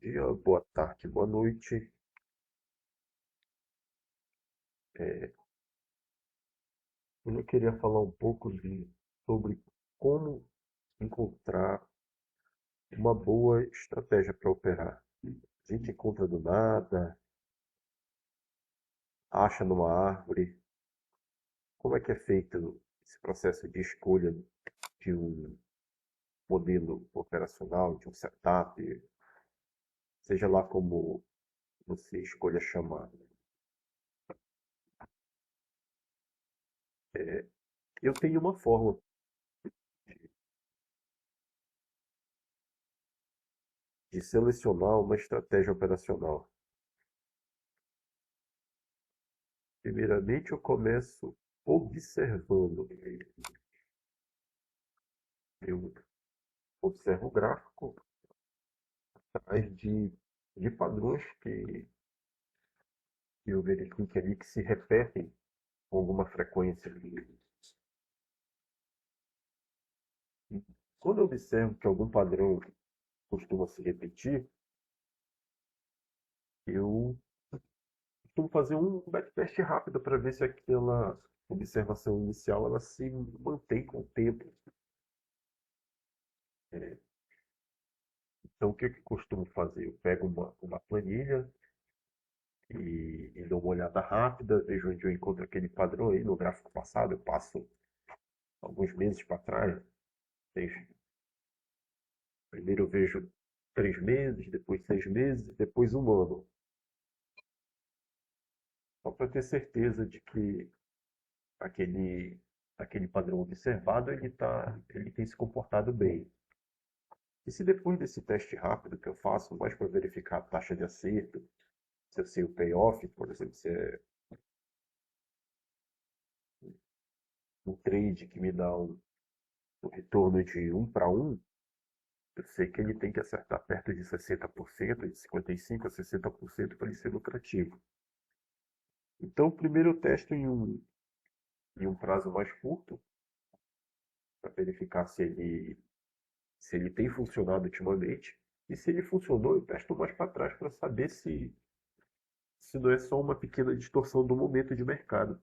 dia, boa tarde, boa noite. É, eu queria falar um pouco sobre como encontrar uma boa estratégia para operar. A gente encontra do nada, acha numa árvore. Como é que é feito esse processo de escolha de um modelo operacional, de um setup, seja lá como você escolha chamar. Eu tenho uma forma de selecionar uma estratégia operacional. Primeiramente, eu começo observando. Eu observo o gráfico atrás de padrões que eu verifique ali que se repetem com alguma frequência. E quando eu observo que algum padrão costuma se repetir, eu costumo fazer um backtest rápido para ver se aquela observação inicial ela se mantém com o tempo. É, então, o que eu costumo fazer? Eu pego uma planilha e dou uma olhada rápida, vejo onde eu encontro aquele padrão aí no gráfico passado, eu passo alguns meses para trás, vejo. Primeiro eu vejo 3 meses, depois 6 meses, depois um ano. Só para ter certeza de que aquele, aquele padrão observado ele tem se comportado bem. E se depois desse teste rápido que eu faço, mais para verificar a taxa de acerto, se eu sei o payoff, por exemplo, se é um trade que me dá um retorno de 1 para 1, eu sei que ele tem que acertar perto de 60%, de 55% a 60% para ele ser lucrativo. Então, primeiro eu testo em um prazo mais curto, para verificar se ele tem funcionado ultimamente. E se ele funcionou, eu testo mais para trás para saber se não é só uma pequena distorção do momento de mercado.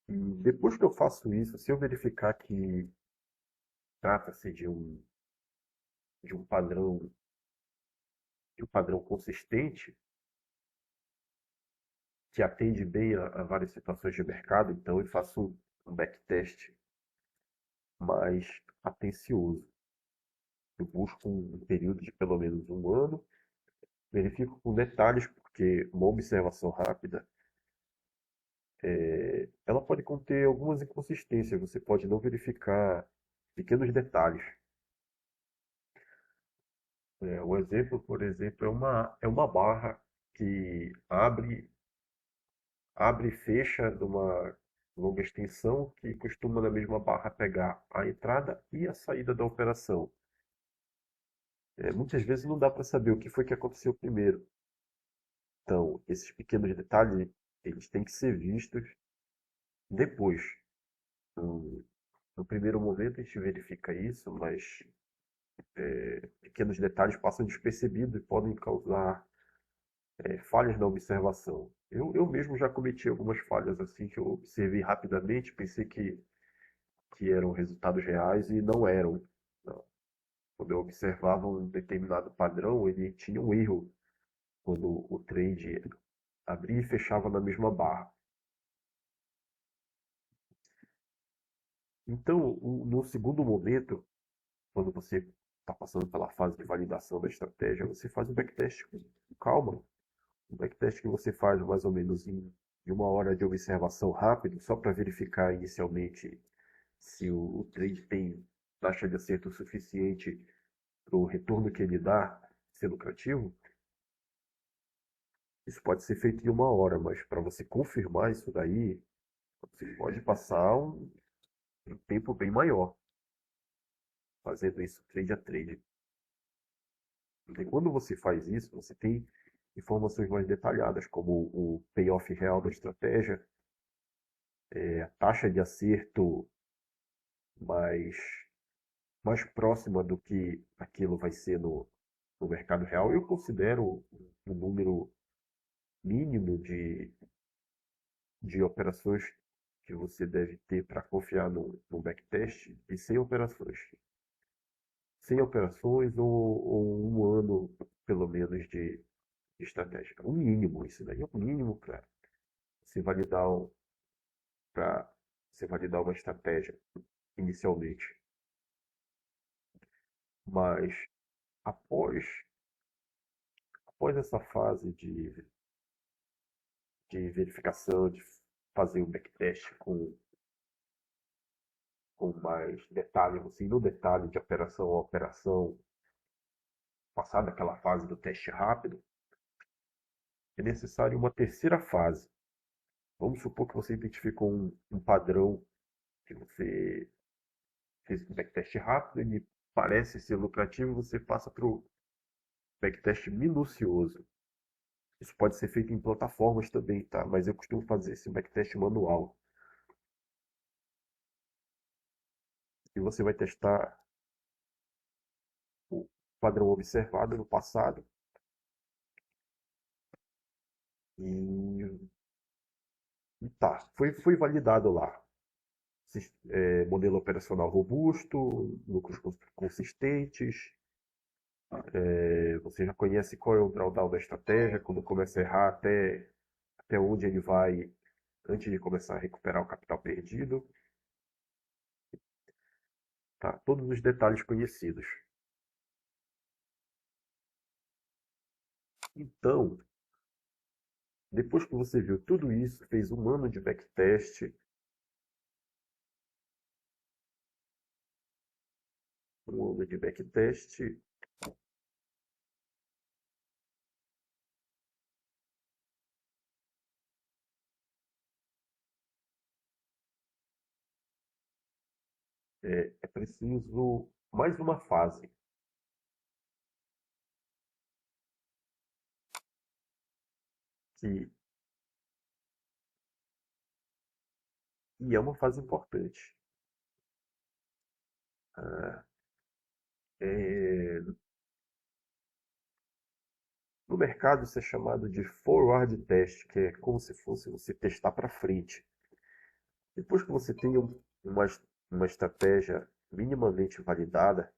E depois que eu faço isso, se eu verificar que trata-se de de um padrão consistente, que atende bem a várias situações de mercado, então eu faço um backtest mais atencioso. Eu busco um período de pelo menos um ano, verifico com detalhes, porque uma observação rápida ela pode conter algumas inconsistências, você pode não verificar pequenos detalhes. Um exemplo, por exemplo, é uma barra que abre e fecha numa longa extensão que costuma na mesma barra pegar a entrada e a saída da operação. Muitas vezes não dá para saber o que foi que aconteceu primeiro. Então, esses pequenos detalhes, eles têm que ser vistos depois. No, no primeiro momento a gente verifica isso, mas pequenos detalhes passam despercebidos e podem causar falhas na observação. Eu mesmo já cometi algumas falhas assim que eu observei rapidamente, pensei que eram resultados reais e não eram. Não. Quando eu observava um determinado padrão, ele tinha um erro quando o trade abria e fechava na mesma barra. Então, no segundo momento, quando você está passando pela fase de validação da estratégia, você faz um backtest com calma. Um backtest que você faz mais ou menos em 1 hora de observação rápido, só para verificar inicialmente se o trade tem taxa de acerto suficiente para o retorno que ele dá ser lucrativo. Isso pode ser feito em 1 hora, mas para você confirmar isso daí, você pode passar um tempo bem maior fazendo isso trade a trade. E quando você faz isso, você tem informações mais detalhadas, como o payoff real da estratégia, a taxa de acerto mais mais próxima do que aquilo vai ser no mercado real, eu considero um número mínimo de operações que você deve ter para confiar no backtest de 100 operações. 100 operações ou um ano, pelo menos, de estratégia. O mínimo, isso daí é o mínimo para você validar, para você validar uma estratégia inicialmente. Mas após, após essa fase de verificação, de fazer o backtest com mais detalhe, você ir no detalhe de operação a operação, passar daquela fase do teste rápido, é necessário uma terceira fase. Vamos supor que você identificou um padrão que você fez um backtest rápido, ele parece ser lucrativo, você passa para o backtest minucioso. Isso pode ser feito em plataformas também, tá? Mas eu costumo fazer esse backtest manual. E você vai testar o padrão observado no passado e, e tá, foi validado lá. Modelo operacional robusto, lucros consistentes, você já conhece qual é o drawdown da estratégia, quando começa a errar até onde ele vai antes de começar a recuperar o capital perdido. Tá? Todos os detalhes conhecidos. Então, depois que você viu tudo isso, fez um ano de backtest, um ano de backtest, é preciso mais uma fase, que, que é uma fase importante. Ah, é, no mercado isso é chamado de forward test, que é como se fosse você testar para frente. Depois que você tem uma estratégia minimamente validada,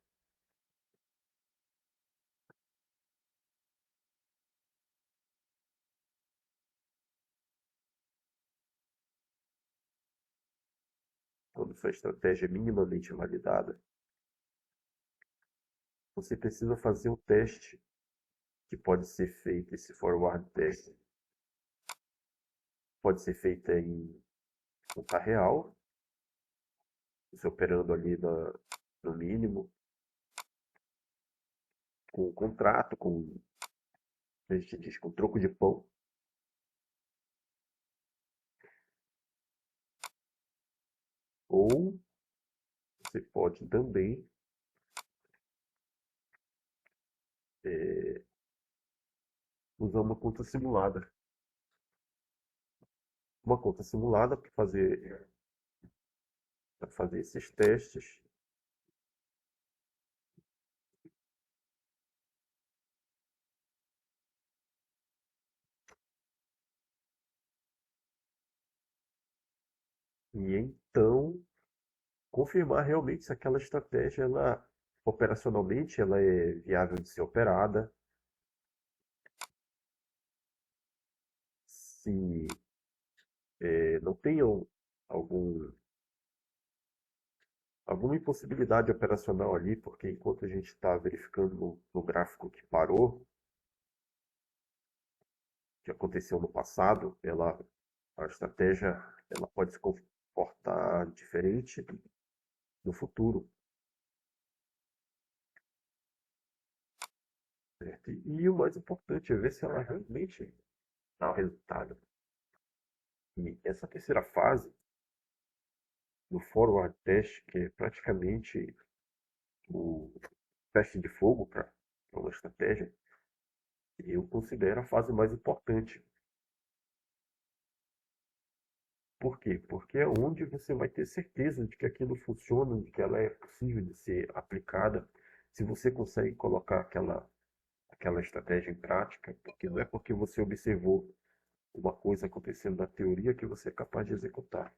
quando sua estratégia é minimamente validada, você precisa fazer um teste que pode ser feito, esse forward test, pode ser feito em conta real, você operando ali no mínimo, com contrato, a gente diz, com troco de pão, ou você pode também usar uma conta simulada. Uma conta simulada para fazer esses testes. E então confirmar realmente se aquela estratégia, ela, operacionalmente, ela é viável de ser operada, se não tem algum, alguma impossibilidade operacional ali, porque enquanto a gente está verificando no gráfico que parou, que aconteceu no passado, a estratégia ela pode se comportar diferente no futuro. Certo? E o mais importante é ver se ela realmente dá o resultado. E essa terceira fase, do forward test, que é praticamente o teste de fogo para uma estratégia, eu considero a fase mais importante. Por quê? Porque é onde você vai ter certeza de que aquilo funciona, de que ela é possível de ser aplicada, se você consegue colocar aquela estratégia em prática, porque não é porque você observou uma coisa acontecendo na teoria que você é capaz de executar.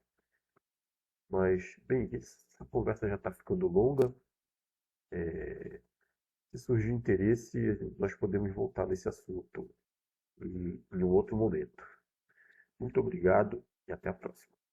Mas, bem, essa conversa já está ficando longa. Se surgir interesse, nós podemos voltar nesse assunto em um outro momento. Muito obrigado e até a próxima.